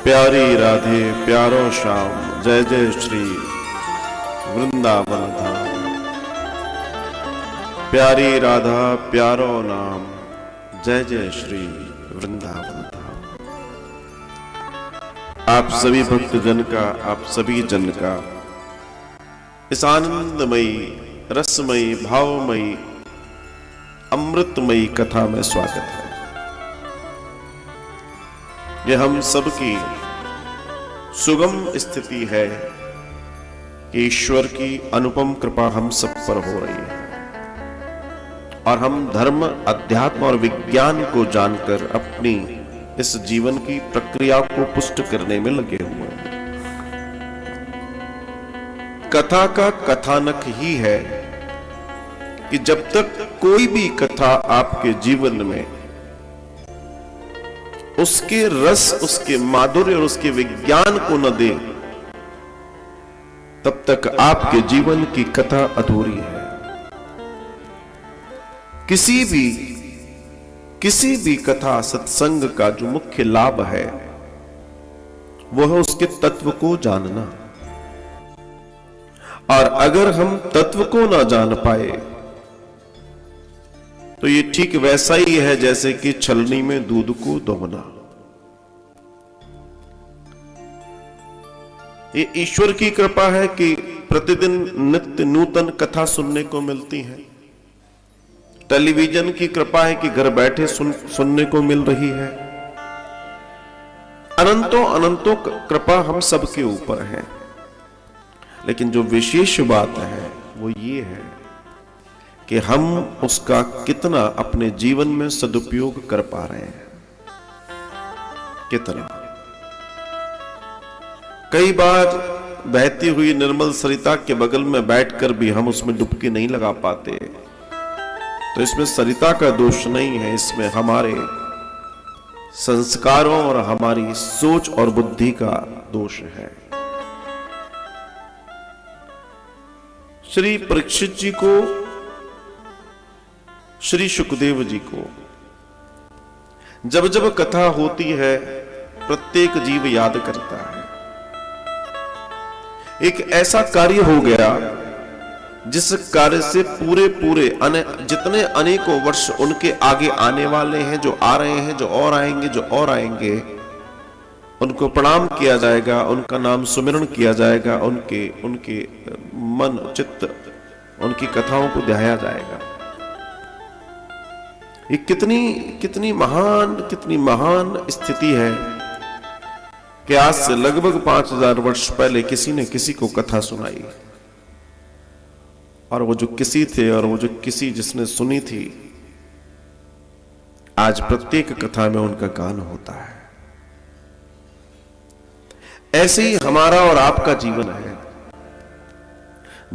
प्यारी राधे प्यारो श्याम, जय जय श्री वृंदावन धाम। प्यारी राधा प्यारो नाम, जय जय श्री वृंदावन धाम। आप सभी भक्त जन का, आप सभी जन का इस आनंदमयी, रसमयी, भावमयी, अमृतमयी कथा में स्वागत है। यह हम सबकी सुगम स्थिति है कि ईश्वर की अनुपम कृपा हम सब पर हो रही है और हम धर्म, अध्यात्म और विज्ञान को जानकर अपनी इस जीवन की प्रक्रिया को पुष्ट करने में लगे हुए हैं। कथा का कथानक ही है कि जब तक कोई भी कथा आपके जीवन में उसके रस, उसके माधुर्य और उसके विज्ञान को न दे, तब तक आपके जीवन की कथा अधूरी है। किसी भी कथा, सत्संग का जो मुख्य लाभ है वह है उसके तत्व को जानना। और अगर हम तत्व को ना जान पाए तो ये ठीक वैसा ही है जैसे कि छलनी में दूध को दोहना। ये ईश्वर की कृपा है कि प्रतिदिन नित्य नूतन कथा सुनने को मिलती है। टेलीविजन की कृपा है कि घर बैठे सुनने को मिल रही है। अनंतों अनंतों कृपा हम सबके ऊपर है। लेकिन जो विशेष बात है वो ये है कि हम उसका कितना अपने जीवन में सदुपयोग कर पा रहे हैं। कितना। कई बार बहती हुई निर्मल सरिता के बगल में बैठकर भी हम उसमें डुबकी नहीं लगा पाते। तो इसमें सरिता का दोष नहीं है, इसमें हमारे संस्कारों और हमारी सोच और बुद्धि का दोष है। श्री परीक्षित जी को, श्री सुखदेव जी को जब जब कथा होती है प्रत्येक जीव याद करता है। एक ऐसा कार्य हो गया जिस कार्य से पूरे जितने अनेकों वर्ष उनके आगे आने वाले हैं, जो आ रहे हैं, जो और आएंगे, जो और आएंगे, उनको प्रणाम किया जाएगा, उनका नाम सुमिरन किया जाएगा, उनके मन चित्त, उनकी कथाओं को ध्याया जाएगा। ये कितनी महान स्थिति है कि आज से लगभग 5000 वर्ष पहले किसी ने किसी को कथा सुनाई और वो जो किसी थे और वो जो किसी जिसने सुनी थी, आज प्रत्येक कथा में उनका गान होता है। ऐसे ही हमारा और आपका जीवन है।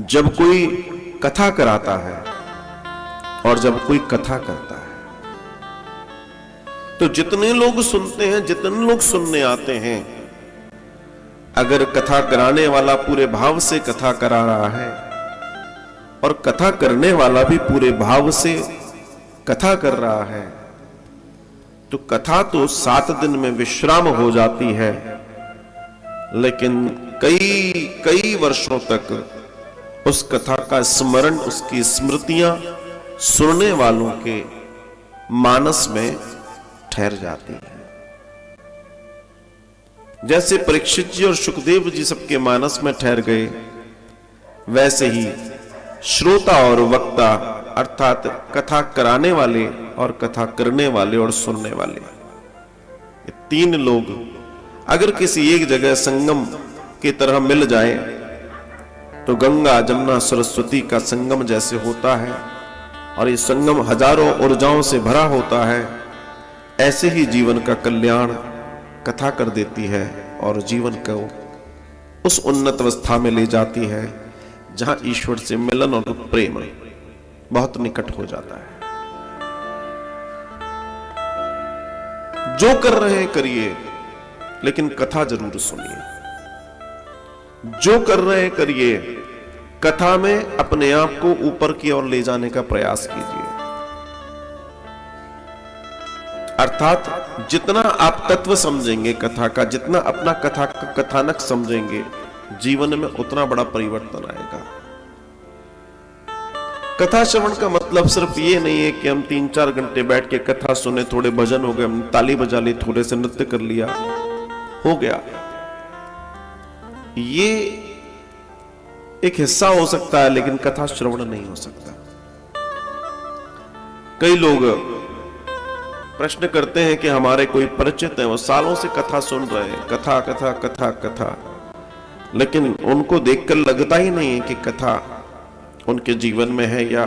जब कोई कथा कराता है और जब कोई कथा करता है तो जितने लोग सुनते हैं, जितने लोग सुनने आते हैं, अगर कथा कराने वाला पूरे भाव से कथा करा रहा है और कथा करने वाला भी पूरे भाव से कथा कर रहा है तो कथा तो 7 दिन में विश्राम हो जाती है, लेकिन कई वर्षों तक उस कथा का स्मरण, उसकी स्मृतियां सुनने वालों के मानस में ठहर जाती है। जैसे परीक्षित जी और सुखदेव जी सबके मानस में ठहर गए, वैसे ही श्रोता और वक्ता अर्थात कथा कराने वाले और कथा करने वाले और सुनने वाले, ये 3 लोग अगर किसी एक जगह संगम की तरह मिल जाए तो गंगा, जमुना, सरस्वती का संगम जैसे होता है और ये संगम हजारों ऊर्जाओं से भरा होता है, ऐसे ही जीवन का कल्याण कथा कर देती है और जीवन को उस उन्नत अवस्था में ले जाती है जहां ईश्वर से मिलन और प्रेम बहुत निकट हो जाता है। जो कर रहे हैं करिए, लेकिन कथा जरूर सुनिए। जो कर रहे हैं करिए, कथा में अपने आप को ऊपर की ओर ले जाने का प्रयास कीजिए। अर्थात जितना आप तत्व समझेंगे कथा का, जितना अपना कथा का कथानक समझेंगे, जीवन में उतना बड़ा परिवर्तन आएगा। कथा श्रवण का मतलब सिर्फ ये नहीं है कि हम 3-4 घंटे बैठ के कथा सुने, थोड़े भजन हो गए, हम ताली बजा ली, थोड़े से नृत्य कर लिया, हो गया। ये एक हिस्सा हो सकता है, लेकिन कथा श्रवण नहीं हो सकता। कई लोग प्रश्न करते हैं कि हमारे कोई परिचित हैं, वो सालों से कथा सुन रहे हैं, कथा कथा कथा कथा, लेकिन उनको देखकर लगता ही नहीं है कि कथा उनके जीवन में है या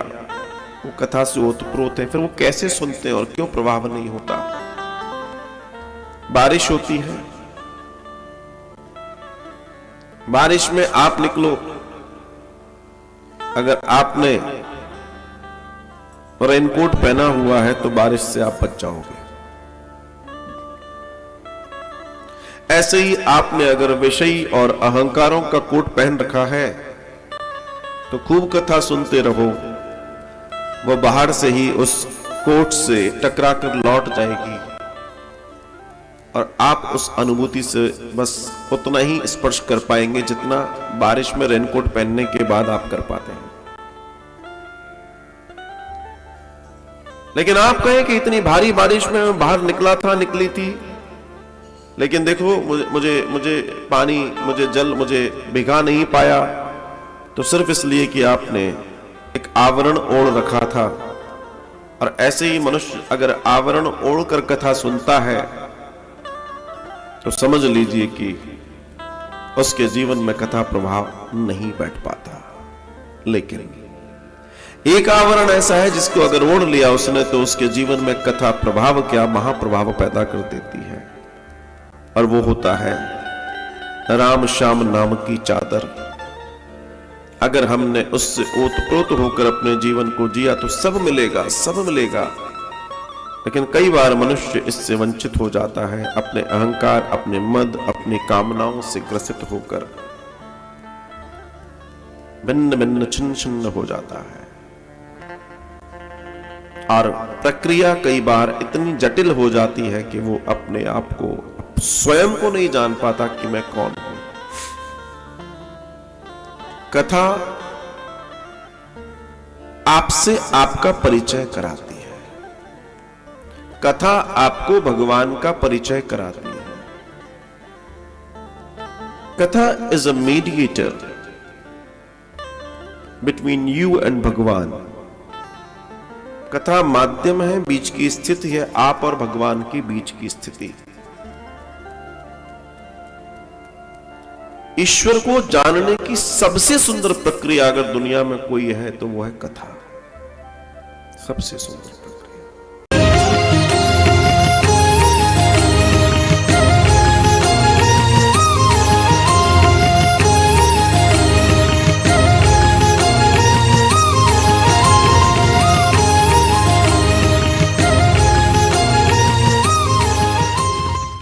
वो कथा से ओतप्रोत है। फिर वो कैसे सुनते हैं और क्यों प्रभाव नहीं होता? बारिश होती है, बारिश में आप निकलो, अगर आपने रेनकोट पहना हुआ है तो बारिश से आप बच जाओगे। ऐसे ही आपने अगर विषयी और अहंकारों का कोट पहन रखा है तो खूब कथा सुनते रहो, वो बाहर से ही उस कोट से टकरा कर लौट जाएगी और आप उस अनुभूति से बस उतना ही स्पर्श कर पाएंगे जितना बारिश में रेनकोट पहनने के बाद आप कर पाते हैं। लेकिन आप कहें कि इतनी भारी बारिश में मैं बाहर निकला था, निकली थी, लेकिन देखो मुझे पानी, मुझे जल, मुझे भिगा नहीं पाया, तो सिर्फ इसलिए कि आपने एक आवरण ओढ़ रखा था। और ऐसे ही मनुष्य अगर आवरण ओढ़ कर कथा सुनता है तो समझ लीजिए कि उसके जीवन में कथा प्रभाव नहीं बैठ पाता। लेकिन एक आवरण ऐसा है जिसको अगर ओढ़ लिया उसने तो उसके जीवन में कथा प्रभाव क्या महाप्रभाव पैदा कर देती है, और वो होता है राम श्याम नाम की चादर। अगर हमने उससे ओतप्रोत होकर अपने जीवन को जिया तो सब मिलेगा, सब मिलेगा। लेकिन कई बार मनुष्य इससे वंचित हो जाता है, अपने अहंकार, अपने मद, अपनी कामनाओं से ग्रसित होकर भिन्न भिन्न छिन्न छिन्न हो जाता है। और प्रक्रिया कई बार इतनी जटिल हो जाती है कि वो अपने आप को, स्वयं को नहीं जान पाता कि मैं कौन हूं। कथा आपसे आपका परिचय कराती है, कथा आपको भगवान का परिचय कराती है। कथा is a mediator between you and भगवान। कथा माध्यम है, बीच की स्थिति है, आप और भगवान की बीच की स्थिति। ईश्वर को जानने की सबसे सुंदर प्रक्रिया अगर दुनिया में कोई है तो वो है कथा। सबसे सुंदर प्रक्रिया।